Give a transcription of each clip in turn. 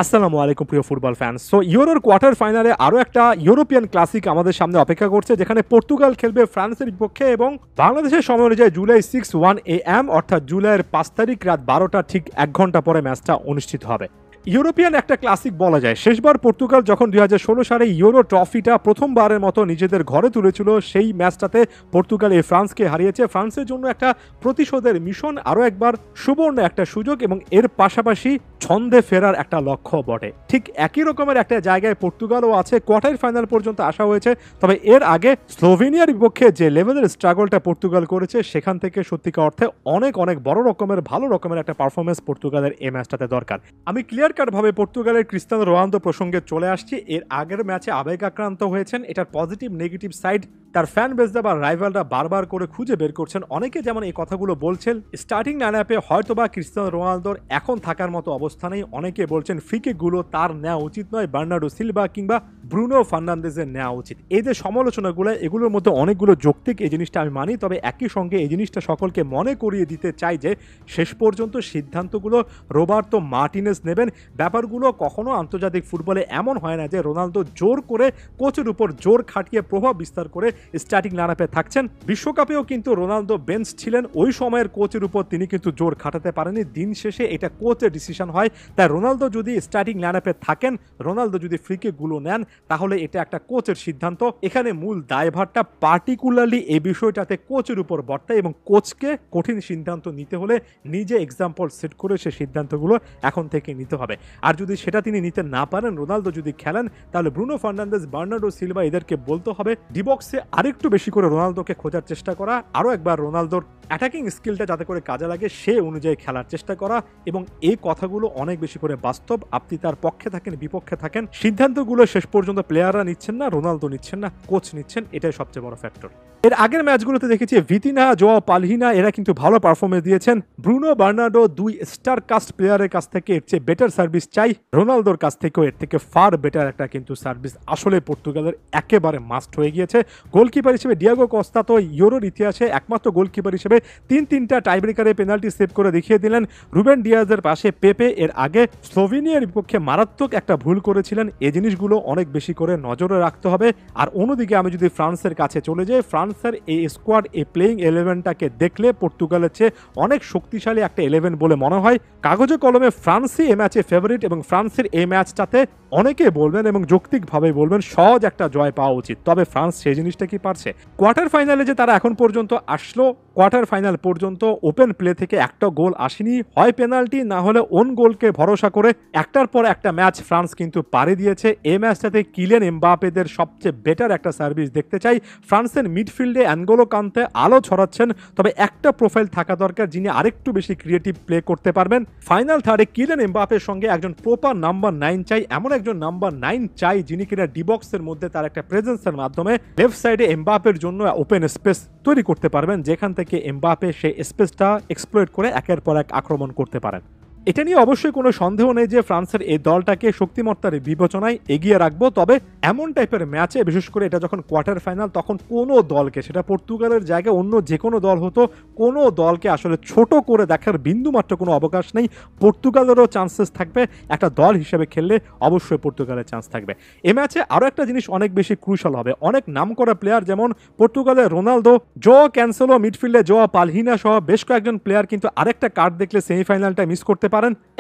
আসসালামু আলাইকুম প্রিয় ফুটবল ফ্যান্স। সো ইউরোর কোয়ার্টার ফাইনালে আরও একটা ইউরোপিয়ান ক্লাসিক আমাদের সামনে অপেক্ষা করছে, যেখানে পর্তুগাল খেলবে ফ্রান্সের বিপক্ষে এবং বাংলাদেশের সময় অনুযায়ী জুলাই 6 AM অর্থাৎ জুলাইয়ের 5 তারিখ রাত 12টা ঠিক 1 ঘন্টা পরে ম্যাচটা অনুষ্ঠিত হবে। ইউরোপিয়ান একটা ক্লাসিক বলা যায়। শেষবার পর্তুগাল যখন 2016 সালে ইউরো ট্রফিটা প্রথমবারের মতো নিজেদের ঘরে তুলেছিল, সেই ম্যাচটাতে পর্তুগাল এই ফ্রান্সকে হারিয়েছে। ফ্রান্সের জন্য একটা প্রতিশোধের মিশন, আরও একবার সুবর্ণ একটা সুযোগ এবং এর পাশাপাশি ছন্দে ফেরার একটা লক্ষ্য বটে। ঠিক একই রকমের একটা জায়গায় পর্তুগালও আছে, কোয়ার্টার ফাইনাল পর্যন্ত আসা হয়েছে। তবে এর আগে স্লোভেনিয়ার বিপক্ষে যে লেভেলের স্ট্রাগলটা পর্তুগাল করেছে, সেখান থেকে সত্যিকার অর্থে অনেক অনেক বড় রকমের ভালো রকমের একটা পারফরমেন্স পর্তুগালের এই ম্যাচটাতে দরকার। আমি ক্লিয়ার ভাবে পর্তুগালের ক্রিস্টিয়ানো রোনালদো প্রসঙ্গে চলে আসছি। এর আগের ম্যাচে আবেগ আক্রান্ত হয়েছেন, এটার পজিটিভ নেগেটিভ সাইড তার ফ্যান বেসরা বা রাইভালরা বারবার করে খুঁজে বের করছেন। অনেকে যেমন এই কথাগুলো বলছেন স্টার্টিং লাইনআপে হয়তোবা ক্রিস্টিয়ানো রোনালদোর এখন থাকার মতো অবস্থা নেই। অনেকে বলছেন ফ্রিকিকগুলো তার নেওয়া উচিত নয়, বার্নার্ডো সিলভা কিংবা ব্রুনো ফার্নান্দেজের নেওয়া উচিত। এই যে সমালোচনাগুলো, এগুলোর মধ্যে অনেকগুলো যৌক্তিক, এই জিনিসটা আমি মানি। তবে একই সঙ্গে এই জিনিসটা সকলকে মনে করিয়ে দিতে চাই যে শেষ পর্যন্ত সিদ্ধান্তগুলো রোবার্তো মার্টিনেজ নেবেন। ব্যাপারগুলো কখনো আন্তর্জাতিক ফুটবলে এমন হয় না যে রোনালদো জোর করে কোচের উপর জোর খাটিয়ে প্রভাব বিস্তার করে স্টার্টিং লাইনআপে থাকছেন। বিশ্বকাপেও কিন্তু রোনালদো বেঞ্চ ছিলেন, ওই সময়ের কোচের উপর তিনি কিন্তু জোর খাটাতে পারেনি। দিন শেষে এটা কোচের ডিসিশন হয়। তাই রোনালদো যদি স্টার্টিং লাইনআপে থাকেন, রোনালদো যদি ফ্রিকিকগুলো নেন, তাহলে এটা একটা কোচের সিদ্ধান্ত। এখানে মূল দায়ভারটা পার্টিকুলারলি এই বিষয়টাতে কোচের উপর বর্তায় এবং কোচকে কঠিন সিদ্ধান্ত নিতে হলে নিজে এক্সাম্পল সেট করে সে সিদ্ধান্তগুলো এখন থেকে নিতে হবে। আর যদি সেটা তিনি নিতে না পারেন, রোনালদো যদি খেলেন, তাহলে ব্রুনো ফার্নান্দেজ, বার্নার্ডো সিলভা এদেরকে বলতে হবে ডিবক্সে আরেকটু বেশি করে রোনালদোকে খোঁজার চেষ্টা করা, আরও একবার রোনালদোর অ্যাটাকিং স্কিলটা যাতে করে কাজে লাগে সে অনুযায়ী খেলার চেষ্টা করা। এবং এই কথাগুলো অনেক বেশি করে বাস্তব। আপনি তার পক্ষে থাকেন বিপক্ষে থাকেন, সিদ্ধান্তগুলো শেষ পর্যন্ত প্লেয়াররা নিচ্ছেন না, রোনালদো নিচ্ছেন না, কোচ নিচ্ছেন। এটাই সবচেয়ে বড় ফ্যাক্টর। এর আগের ম্যাচগুলোতে দেখেছি ভিতিনা, জোয়াও পালহিনা এরা কিন্তু ভালো পারফরমেন্স দিয়েছেন। ব্রুনো, বার্নার্ডো দুই স্টার কাস্ট প্লেয়ারের কাছ থেকে এর চেয়ে বেটার সার্ভিস চাই। রোনালদোর কাছ থেকেও এর থেকে ফার বেটার একটা কিন্তু সার্ভিস আসলে পর্তুগালের একেবারে মাস্ট হয়ে গিয়েছে। গোলকিপার হিসেবে ডিয়াগো কস্তা তো ইউরোর ইতিহাসে একমাত্র গোলকিপার হিসেবে তিনটা টাইব্রেকারে পেনাল্টি সেভ করে দেখিয়ে দিলেন। রুবেন ডিয়াজের পাশে পেপে এর আগে স্লোভেনিয়ার বিপক্ষে মারাত্মক একটা ভুল করেছিলেন। এই জিনিসগুলো অনেক বেশি করে নজরে রাখতে হবে। আর অন্যদিকে আমি যদি ফ্রান্সের কাছে চলে যাই, ফ্রান্সের এই স্কোয়াড, এই প্লেইং 11টাকে দেখলে পর্তুগালের চেয়ে অনেক শক্তিশালী একটা 11 বলে মনে হয়। কাগজে কলমে ফ্রান্সই এই ম্যাচে ফেভারিট এবং ফ্রান্সের এই ম্যাচটাতে অনেকে বলবেন এবং যৌক্তিকভাবে বলবেন সহজ একটা জয় পাওয়া উচিত। তবে ফ্রান্স সেই জিনিসটা কি পারছে? কোয়ার্টার ফাইনালে যে তারা এখন পর্যন্ত আসলো, কোয়ার্টার ফাইনাল পর্যন্ত ওপেন প্লে থেকে একটা গোল আসেনি, হয় পেনাল্টি না হলে ওন গোলকে ভরসা করে একটার পর একটা ম্যাচ ফ্রান্স কিন্তু পাড়ি দিয়েছে। এই ম্যাচটাতে কিলিয়ান এমবাপেদের সবচেয়ে বেটার একটা সার্ভিস দেখতে চাই। ফ্রান্সের মিডফিল্ডে অ্যানগোলো কান্তে আলো ছড়াচ্ছেন, তবে একটা প্রোফাইল থাকা দরকার যিনি আরেকটু বেশি ক্রিয়েটিভ প্লে করতে পারবেন। ফাইনাল থার্ডে কিলিয়ান এমবাপের সঙ্গে একজন প্রপার নাম্বার 9 চাই, এমন একজন নাম্বার 9 চাই যিনি কিনা ডিবক্সের মধ্যে তার একটা প্রেজেন্সের মাধ্যমে লেফট সাইডে এমবাপের জন্য ওপেন স্পেস তৈরি করতে পারবেন, যেখান থেকে এমবাপে সেই স্পেসটা এক্সপ্লয়েট করে একের পর এক আক্রমণ করতে পারেন। এটা নিয়ে অবশ্যই কোনো সন্দেহ নেই যে ফ্রান্সের এই দলটাকে শক্তিমত্তার বিবেচনায় এগিয়ে রাখবো। তবে এমন টাইপের ম্যাচে, বিশেষ করে এটা যখন কোয়ার্টার ফাইনাল, তখন কোনো দলকে, সেটা পর্তুগালের জায়গায় অন্য যে কোনো দল হতো, কোনো দলকে আসলে ছোট করে দেখার বিন্দুমাত্র কোনো অবকাশ নেই। পর্তুগালেরও চান্সেস থাকবে, একটা দল হিসেবে খেললে অবশ্যই পর্তুগালের চান্স থাকবে। এ ম্যাচে আরও একটা জিনিস অনেক বেশি ক্রুশাল হবে। অনেক নাম করা প্লেয়ার যেমন পর্তুগালের রোনালদো, জোয়া ক্যানসেলো, মিডফিল্ডে জোয়া পালহিনা সহ বেশ কয়েকজন প্লেয়ার কিন্তু আরেকটা কার্ড দেখলে সেমিফাইনালটা মিস করতে পারেন।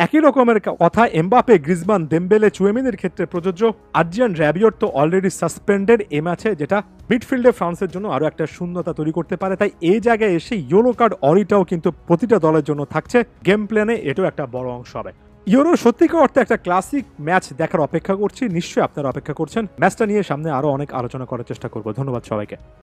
একই রকমের কথা এমবাপে, গ্রিজমান, দেমবেলে, চুয়েমিনের ক্ষেত্রে প্রযোজ্য। আর্জিয়ান র্যাবিয়ট তো অলরেডি সাসপেন্ডেড এই ম্যাচে, যেটা মিডফিল্ডে ফ্রান্সের জন্য আরও একটা শূন্যতা তৈরি করতে পারে। তাই এই জায়গায় এসে ইয়েলো কার্ড অরিটাও কিন্তু প্রতিটা দলের জন্য থাকছে গেম প্ল্যানে, এটাও একটা বড় অংশ হবে। ইউরো সত্যিকার অর্থে একটা ক্লাসিক ম্যাচ দেখার অপেক্ষা করছি। নিশ্চয়ই আপনারা অপেক্ষা করছেন। ম্যাচটা নিয়ে সামনে আরও অনেক আলোচনা করার চেষ্টা করবো। ধন্যবাদ সবাইকে।